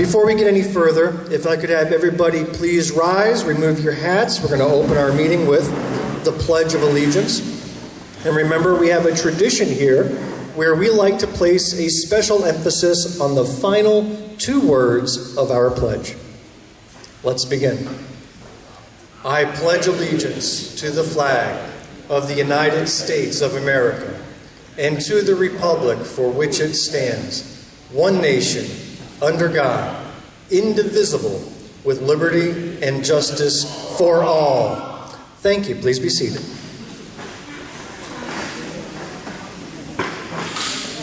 Before we get any further, if I could have everybody please rise, remove your hats. We're going to open our meeting with the Pledge of Allegiance. And remember, we have a tradition here where we like to place a special emphasis on the final two words of our pledge. Let's begin. I pledge allegiance to the flag of the United States of America and to the republic for which it stands, one nation, under God, indivisible, with liberty and justice for all. Thank you. Please be seated.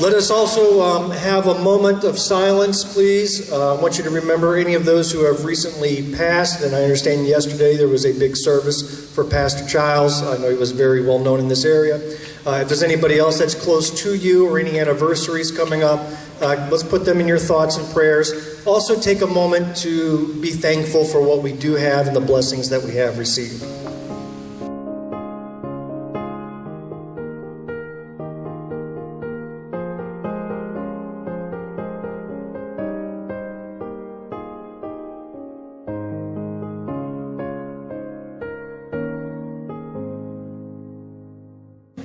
Let us also have a moment of silence, please. I want you to remember any of those who have recently passed, and I understand yesterday there was a big service for Pastor Childs. I know he was very well known in this area. If there's anybody else that's close to you or any anniversaries coming up, let's put them in your thoughts and prayers. Also take a moment to be thankful for what we do have and the blessings that we have received.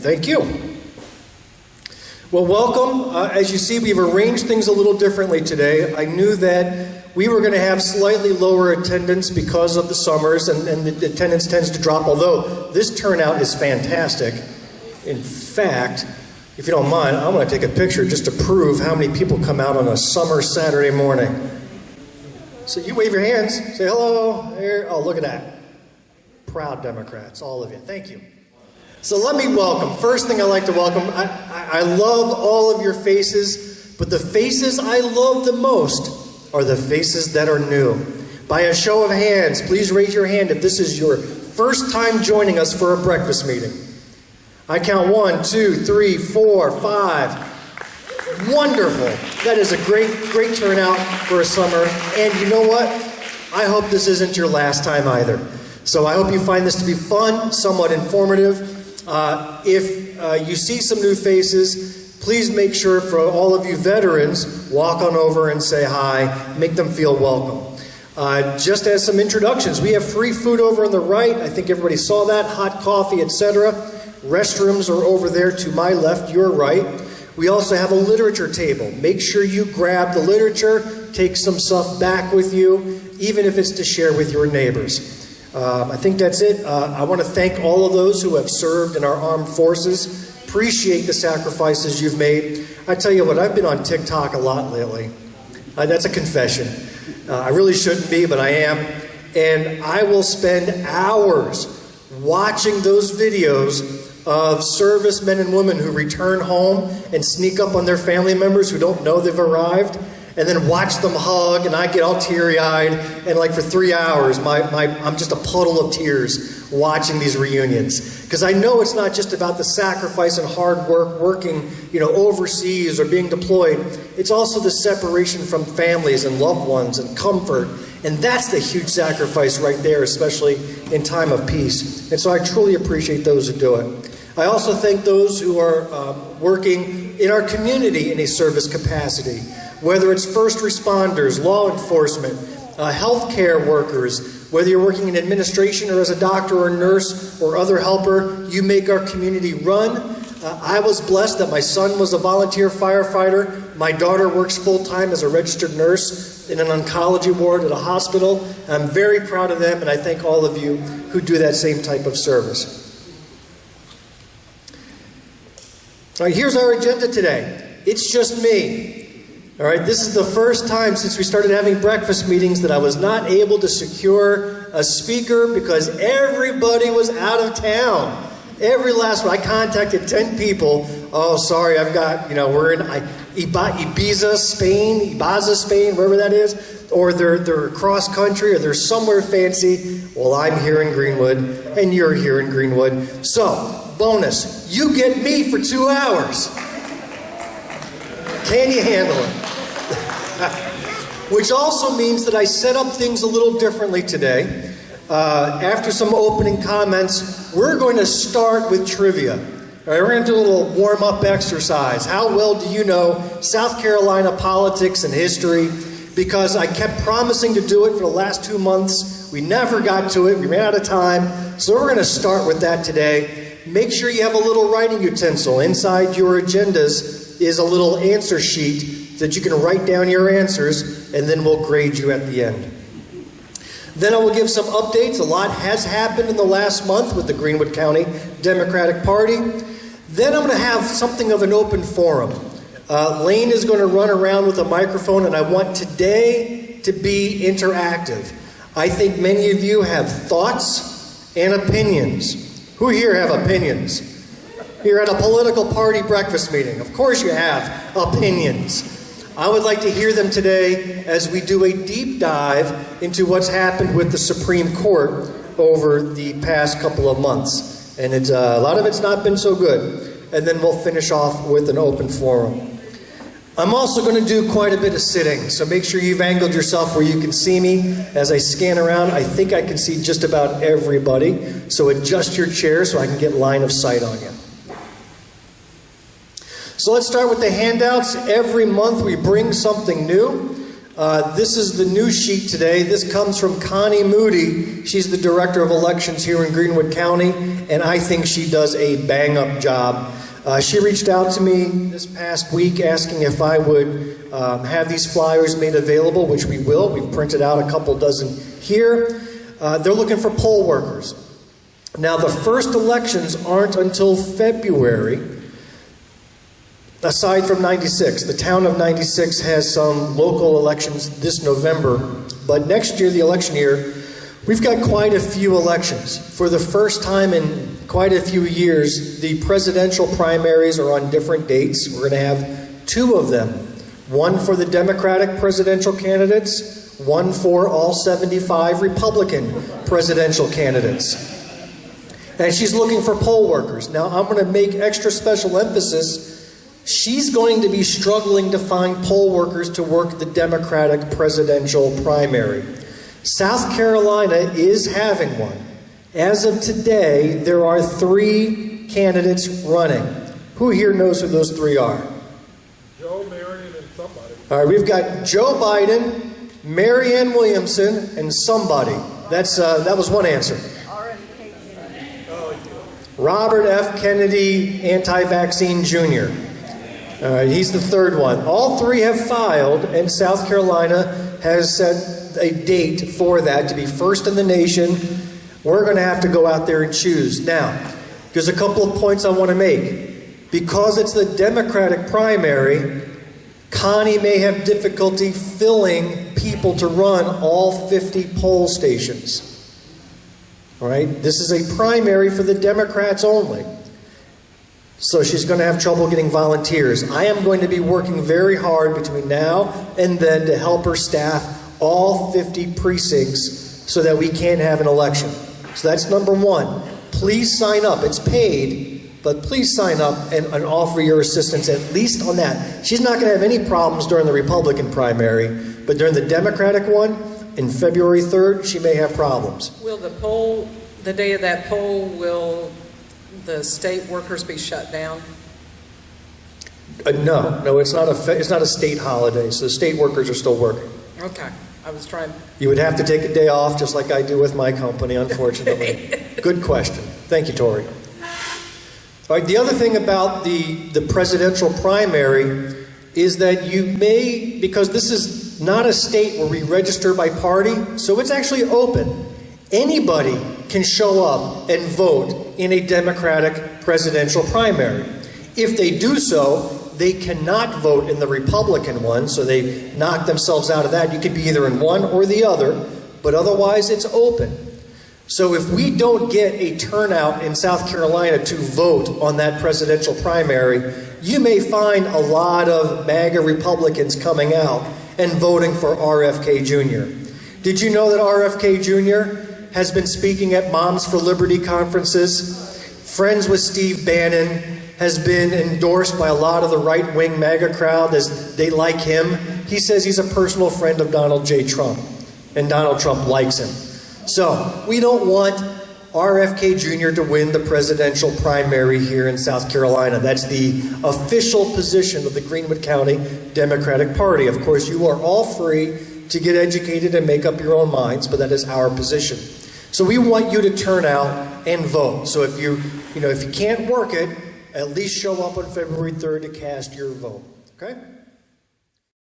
Thank you. Well, welcome. As you see, we've arranged things a little differently today. I knew that we were going to have slightly lower attendance because of the summers, and the attendance tends to drop, although this turnout is fantastic. In fact, if you don't mind, I want to take a picture just to prove how many people come out on a summer Saturday morning. So you wave your hands, say hello. Here. Oh, look at that. Proud Democrats, all of you. Thank you. So let me welcome. First thing I like to welcome, I love all of your faces, but the faces I love the most are the faces that are new. By a show of hands, please raise your hand if this is your first time joining us for a breakfast meeting. I count 1, 2, 3, 4, 5. Wonderful. That is a great turnout for a summer. And you know what? I hope this isn't your last time either. So I hope you find this to be fun, somewhat informative. If you see some new faces, please make sure for all of you veterans, walk on over and say hi, make them feel welcome. Just as some introductions, we have free food over on the right. I think everybody saw that, hot coffee, etc. Restrooms are over there to my left, your right. We also have a literature table. Make sure you grab the literature, take some stuff back with you, even if it's to share with your neighbors. I think that's it. I want to thank all of those who have served in our armed forces. Appreciate the sacrifices you've made. I tell you what, I've been on TikTok a lot lately. That's a confession. I really shouldn't be, but I am. And I will spend hours watching those videos of servicemen and women who return home and sneak up on their family members who don't know they've arrived, and then watch them hug, and I get all teary-eyed, and like for 3 hours, I'm just a puddle of tears watching these reunions. Because I know it's not just about the sacrifice and hard work working, overseas or being deployed. It's also the separation from families and loved ones and comfort, and that's the huge sacrifice right there, especially in time of peace. And so I truly appreciate those who do it. I also thank those who are working in our community in a service capacity, whether it's first responders, law enforcement, healthcare workers, whether you're working in administration or as a doctor or nurse or other helper, you make our community run. I was blessed that my son was a volunteer firefighter. My daughter works full-time as a registered nurse in an oncology ward at a hospital. I'm very proud of them, and I thank all of you who do that same type of service. All right, here's our agenda today. It's just me. All right, this is the first time since we started having breakfast meetings that I was not able to secure a speaker because everybody was out of town. Every last one. I contacted 10 people. Oh, sorry, I've got, we're in Ibiza, Spain, wherever that is. Or they're across country, or they're somewhere fancy. Well, I'm here in Greenwood, and you're here in Greenwood. So, bonus, you get me for 2 hours. Can you handle it? Which also means that I set up things a little differently today. After some opening comments, we're going to start with trivia. All right, we're going to do a little warm-up exercise. How well do you know South Carolina politics and history? because I kept promising to do it for the last 2 months. We never got to it. We ran out of time. So we're going to start with that today. Make sure you have a little writing utensil. Inside your agendas is a little answer sheet that you can write down your answers, and then we'll grade you at the end. Then I will give some updates. A lot has happened in the last month with the Greenwood County Democratic Party. Then I'm going to have something of an open forum. Lane is going to run around with a microphone, and I want today to be interactive. I think many of you have thoughts and opinions. Who here have opinions? You're at a political party breakfast meeting. Of course you have opinions. I would like to hear them today as we do a deep dive into what's happened with the Supreme Court over the past couple of months. And a lot of it's not been so good. And then we'll finish off with an open forum. I'm also going to do quite a bit of sitting, so make sure you've angled yourself where you can see me. As I scan around, I think I can see just about everybody. So adjust your chair so I can get line of sight on you. So let's start with the handouts. Every month we bring something new. This is the news sheet today. This comes from Connie Moody. She's the Director of Elections here in Greenwood County, and I think she does a bang-up job. She reached out to me this past week asking if I would have these flyers made available, which we will. We've printed out a couple dozen here. They're looking for poll workers. Now, the first elections aren't until February. Aside from 96, the town of 96 has some local elections this November, but next year, the election year, we've got quite a few elections. For the first time in quite a few years, the presidential primaries are on different dates. We're going to have 2 of them. One for the Democratic presidential candidates, one for all 75 Republican presidential candidates. And she's looking for poll workers. Now, I'm going to make extra special emphasis. She's going to be struggling to find poll workers to work the Democratic presidential primary. South Carolina is having one. As of today, there are 3 candidates running. Who here knows who those 3 are? Joe, Marion, and somebody. All right, we've got Joe Biden, Marianne Williamson, and somebody. That was one answer. Robert F. Kennedy, anti-vaccine Jr. He's the 3rd one. All 3 have filed, and South Carolina has set a date for that to be first in the nation. We're going to have to go out there and choose. Now, there's a couple of points I want to make. Because it's the Democratic primary, Connie may have difficulty filling people to run all 50 poll stations. All right? This is a primary for the Democrats only. So she's going to have trouble getting volunteers. I am going to be working very hard between now and then to help her staff all 50 precincts so that we can have an election. So that's number 1. Please sign up. It's paid, but please sign up and offer your assistance at least on that. She's not going to have any problems during the Republican primary, but during the Democratic one, in February 3rd, she may have problems. Will the day of that poll, will the state workers be shut down? No, it's not a state holiday, so the state workers are still working. Okay, I was trying. You would have to take a day off, just like I do with my company, unfortunately. Good question. Thank you, Tori. All right, the other thing about the presidential primary is that you may, because this is not a state where we register by party, so it's actually open. Anybody can show up and vote in a Democratic presidential primary. If they do so, they cannot vote in the Republican one, so they knock themselves out of that. You could be either in one or the other, but otherwise it's open. So if we don't get a turnout in South Carolina to vote on that presidential primary, you may find a lot of MAGA Republicans coming out and voting for RFK Jr. Did you know that RFK Jr. has been speaking at Moms for Liberty conferences, friends with Steve Bannon, has been endorsed by a lot of the right-wing MAGA crowd as they like him. He says he's a personal friend of Donald J. Trump, and Donald Trump likes him. So we don't want RFK Jr. to win the presidential primary here in South Carolina. That's the official position of the Greenwood County Democratic Party. Of course, you are all free to get educated and make up your own minds, but that is our position. So we want you to turn out and vote. So if you can't work it, at least show up on February 3rd to cast your vote. Okay?